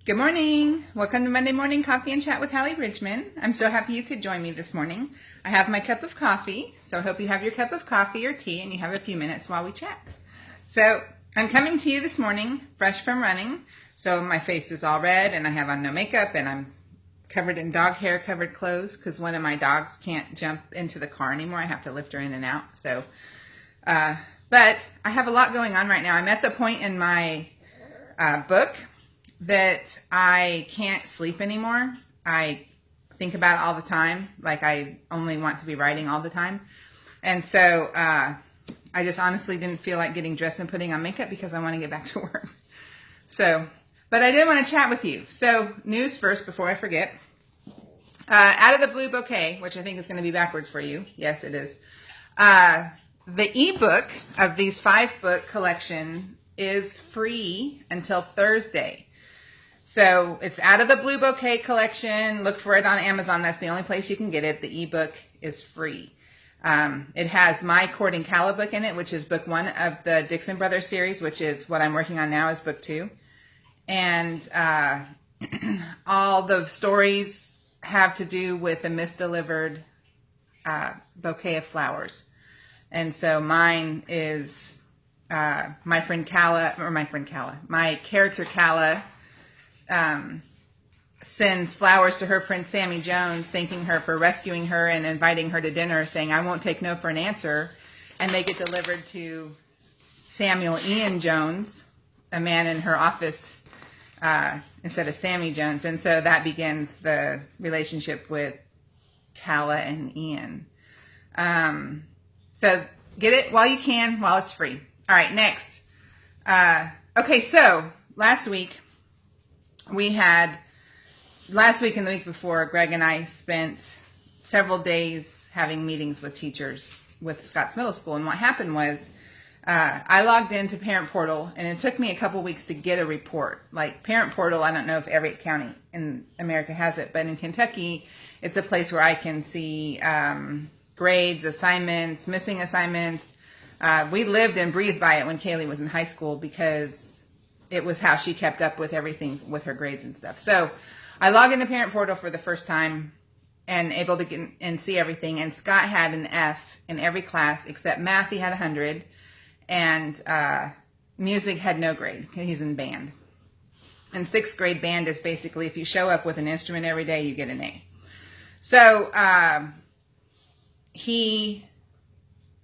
Good morning. Welcome to Monday Morning Coffee and Chat with Hallee Bridgeman. I'm so happy you could join me this morning. I have my cup of coffee, so I hope you have your cup of coffee or tea and you have a few minutes while we chat. So I'm coming to you this morning, fresh from running. So my face is all red and I have on no makeup and I'm covered in dog hair covered clothes because one of my dogs can't jump into the car anymore. I have to lift her in and out. So, but I have a lot going on right now. I'm at the point in my book that I can't sleep anymore. I think about it all the time. Like I only want to be writing all the time. And so I just honestly didn't feel like getting dressed and putting on makeup because I want to get back to work. So, but I did want to chat with you. So news first before I forget. Out of the Blue Bouquet, which I think is going to be backwards for you. Yes, it is. The ebook of these 5-book collection is free until Thursday. So it's Out of the Blue Bouquet collection. Look for it on Amazon. That's the only place you can get it. The ebook is free. It has my Courting Calla book in it, which is book 1 of the Dixon Brothers series, which is what I'm working on now is book 2. And all the stories have to do with a misdelivered bouquet of flowers. And so mine is my character Calla sends flowers to her friend Sammy Jones, thanking her for rescuing her and inviting her to dinner, saying, "I won't take no for an answer." And they get delivered to Samuel Ian Jones, a man in her office, instead of Sammy Jones. And so that begins the relationship with Calla and Ian. So get it while you can, while it's free. All right, next. Okay, so last week and the week before, Greg and I spent several days having meetings with teachers with Scotts Middle School. And what happened was I logged into Parent Portal, and it took me a couple weeks to get a report. Like Parent Portal, I don't know if every county in America has it, but in Kentucky, it's a place where I can see grades, assignments, missing assignments. We lived and breathed by it when Kaylee was in high school because it was how she kept up with everything with her grades and stuff. So I logged into Parent Portal for the first time and able to get and see everything. And Scott had an F in every class except math. He had 100, and music had no grade. He's in band. And 6th grade band is basically if you show up with an instrument every day, you get an A. So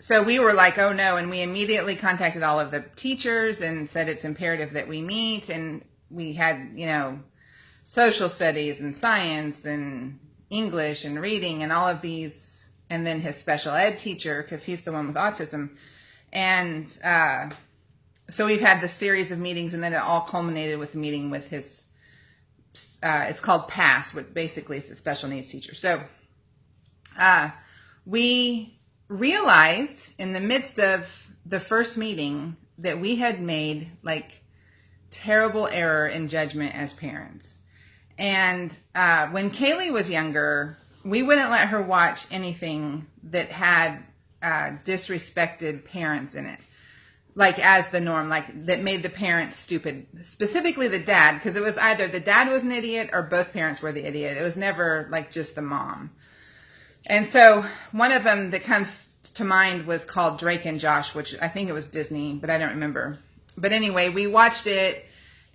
So we were like, oh no, and we immediately contacted all of the teachers and said it's imperative that we meet. And we had, social studies and science and English and reading and all of these, and then his special ed teacher, because he's the one with autism. And so we've had this series of meetings, and then it all culminated with a meeting with his, it's called PASS, which basically is a special needs teacher. So we realized in the midst of the first meeting that we had made like terrible error in judgment as parents. And when Kaylee was younger, we wouldn't let her watch anything that had disrespected parents in it, like as the norm, like that made the parents stupid, specifically the dad, because it was either the dad was an idiot or both parents were the idiot. It was never like just the mom. And so one of them that comes to mind was called Drake and Josh, which I think it was Disney, but I don't remember. But anyway, we watched it,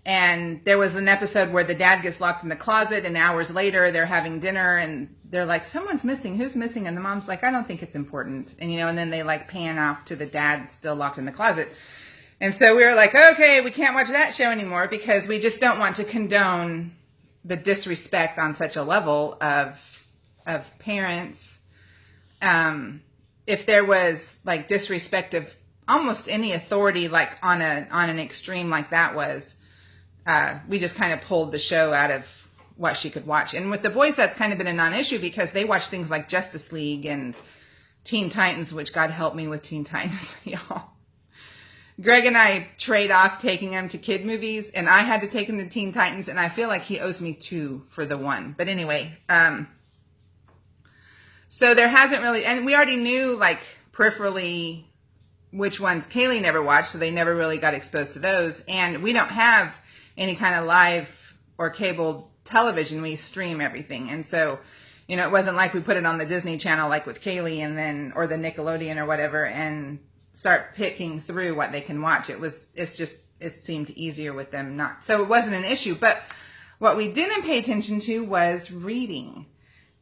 and there was an episode where the dad gets locked in the closet, and hours later they're having dinner, and they're like, someone's missing. Who's missing? And the mom's like, I don't think it's important. And, and then they like pan off to the dad still locked in the closet. And so we were like, okay, we can't watch that show anymore because we just don't want to condone the disrespect on such a level of parents. If there was like disrespect of almost any authority, like on an extreme like that was, we just kind of pulled the show out of what she could watch. And with the boys, that's kind of been a non-issue because they watch things like Justice League and Teen Titans, which God help me with Teen Titans, y'all. Greg and I trade off taking him to kid movies, and I had to take him to Teen Titans, and I feel like he owes me 2 for the 1. But anyway, so there hasn't really, and we already knew like peripherally which ones Kaylee never watched, so they never really got exposed to those. And we don't have any kind of live or cable television. We stream everything. And so, you know, it wasn't like we put it on the Disney Channel like with Kaylee and then, or the Nickelodeon or whatever, and start picking through what they can watch. It seemed easier with them not. So it wasn't an issue. But what we didn't pay attention to was reading.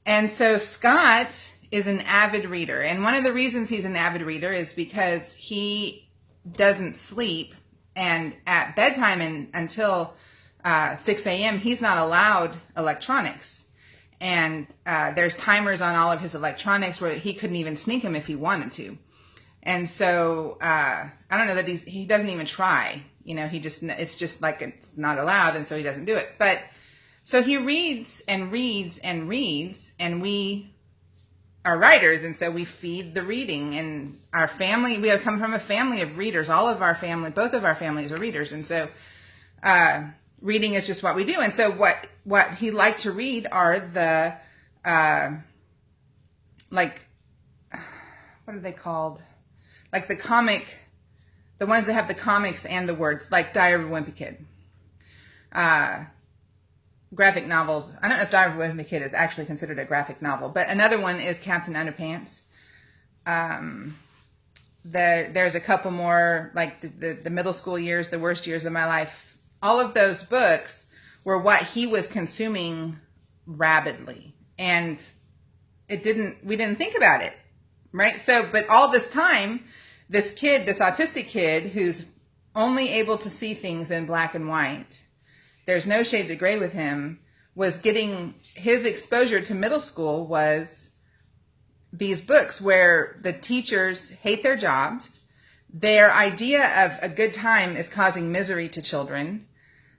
And so Scott is an avid reader. And one of the reasons he's an avid reader is because he doesn't sleep. And at bedtime and until 6 a.m., he's not allowed electronics. And there's timers on all of his electronics where he couldn't even sneak them if he wanted to. And so I don't know that he doesn't even try. You know, it's just like it's not allowed, and so he doesn't do it. But so he reads and reads and reads, and we are writers, and so we feed the reading. And our family, we have come from a family of readers. All of our family, both of our families are readers, and so reading is just what we do. And so what he liked to read are the like, what are they called? Like the ones that have the comics and the words, like Diary of a Wimpy Kid. Graphic novels. I don't know if Diary of a Wimpy Kid is actually considered a graphic novel, but another one is Captain Underpants. There's a couple more, like the middle school years, the worst years of my life. All of those books were what he was consuming rabidly. And we didn't think about it, right? So, but all this time, this autistic kid who's only able to see things in black and white, there's no shades of gray with him, was getting his exposure to middle school was these books where the teachers hate their jobs. Their idea of a good time is causing misery to children.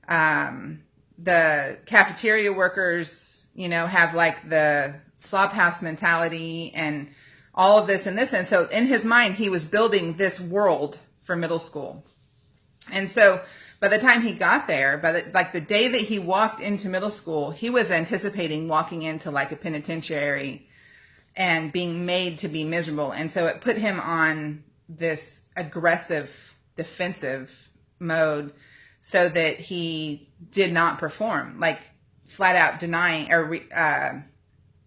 The cafeteria workers, you know, have like the slop house mentality and all of this and this. And so in his mind, he was building this world for middle school. And so by the time he got there, the day that he walked into middle school, he was anticipating walking into like a penitentiary and being made to be miserable. And so it put him on this aggressive, defensive mode so that he did not perform, like flat out denying or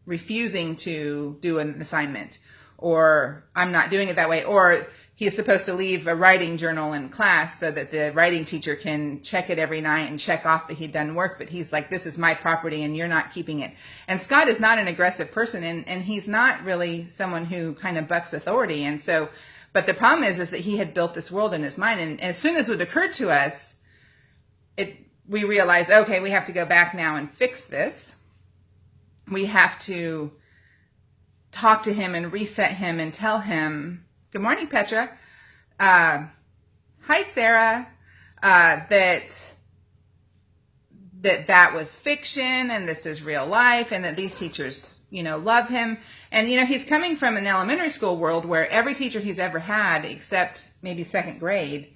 refusing to do an assignment, or I'm not doing it that way, or he's supposed to leave a writing journal in class so that the writing teacher can check it every night and check off that he'd done work. But he's like, this is my property and you're not keeping it. And Scott is not an aggressive person, and he's not really someone who kind of bucks authority. And so, but the problem is that he had built this world in his mind. And as soon as it occurred to us, we realized, okay, we have to go back now and fix this. We have to talk to him and reset him and tell him, good morning, Petra. Hi, Sarah. That was fiction and this is real life, and that these teachers, you know, love him. And, you know, he's coming from an elementary school world where every teacher he's ever had, except maybe second grade,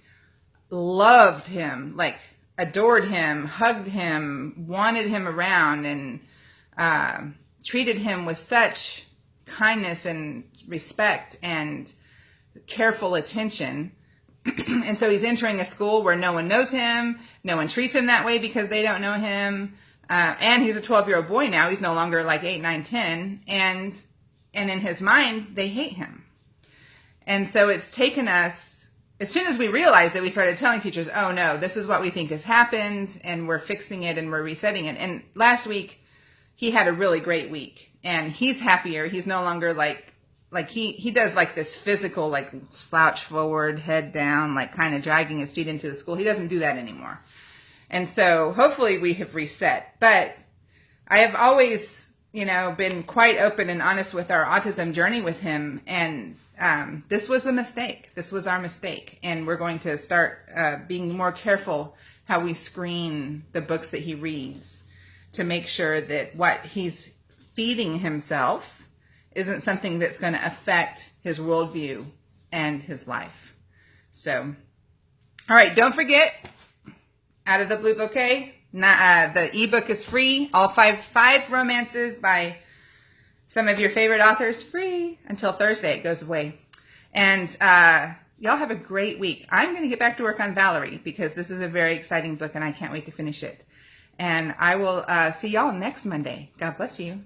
loved him, like adored him, hugged him, wanted him around, and treated him with such kindness and respect and careful attention. And so he's entering a school where no one knows him, no one treats him that way because they don't know him, and he's a 12-year-old boy now. He's no longer like 8, 9, 10, and in his mind they hate him. And so it's taken us, as soon as we realized that, we started telling teachers, oh no, this is what we think has happened, and we're fixing it and we're resetting it. And last week he had a really great week, and he's happier. He's no longer like he does like this physical, like slouch forward, head down, like kind of dragging his feet into the school. He doesn't do that anymore. And so hopefully we have reset. But I have always, you know, been quite open and honest with our autism journey with him. And this was a mistake. This was our mistake. And we're going to start being more careful how we screen the books that he reads to make sure that what he's feeding himself isn't something that's going to affect his worldview and his life. So, all right, don't forget, Out of the Blue Bouquet, the ebook is free. All five romances by some of your favorite authors, free until Thursday. It goes away. And y'all have a great week. I'm going to get back to work on Valerie because this is a very exciting book and I can't wait to finish it. And I will see y'all next Monday. God bless you.